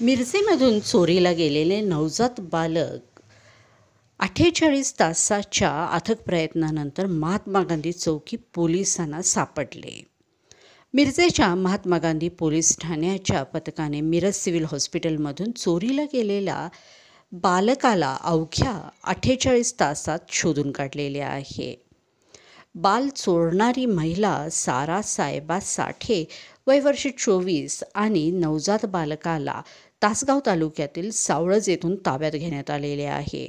मिरजेमधून चोरीला गेलेले नवजात बालक 48 तासाच्या अथक प्रयत्नानंतर महात्मा गांधी चौकी पोलिसांना सापडले. मिरजेच्या महात्मा गांधी पोलीस ठाण्याच्या पथकाने मिरज सिव्हिल हॉस्पिटलमधून चोरीला गेलेल्या बालकाला अवघ्या 48 तासात शोधून काढलेले आहे. बाल चोरणारी महिला सारा साहेबा साठे वय वर्ष 24 आणि नवजात बालकाला तासगाव तालुक्यातील सावळज येथून ताब्यात घेण्यात आलेले आहे.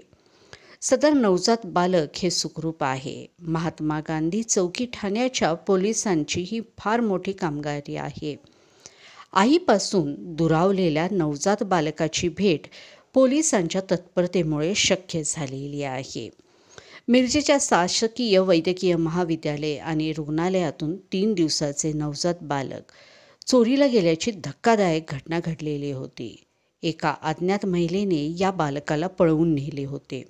सदर नवजात बालक हे सुखरूप आहे. महात्मा गांधी चौकी ठाण्याच्या पोलिसांची ही फार मोठी कामगिरी आहे. आईपासून दुरावलेल्या नवजात बालकाची भेट पोलिसांच्या तत्परतेमुळे शक्य झालेली आहे. मिरजेच्या शासकीय वैद्यकीय महाविद्यालय आणि रुग्णालयातून 3 दिवसाचे नवजात बालक चोरीला गेल्याची धक्कादायक घटना घडलेली होती. एका अज्ञात महिलेने या बालकाला पळवून नेले होते.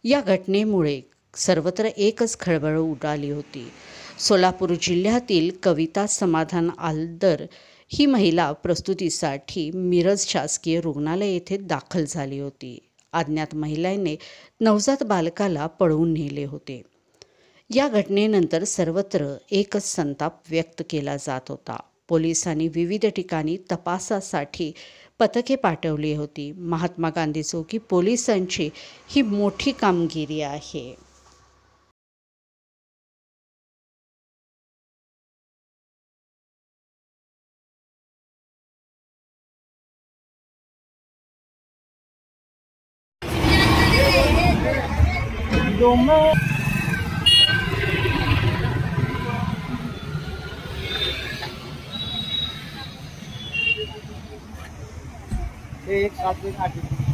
या घटनेमुळे सर्वत्र एकच खळबळ उडाली होती. सोलापूर जिल्ह्यातील कविता समाधान आलदर ही महिला प्रसूतीसाठी मिरज शासकीय रुग्णालय येथे दाखल झाली होती. अज्ञात महिलेने नवजात बालकाला पळवून नेले होते. या घटनेनंतर सर्वत्र एकच संताप व्यक्त केला जात होता. पोलिसांनी विविध ठिकाणी तपासासाठी पथके पाठवली होती. महात्मा गांधी चौकी पोलिसांची ही मोठी कामगिरी आहे. एक 7 8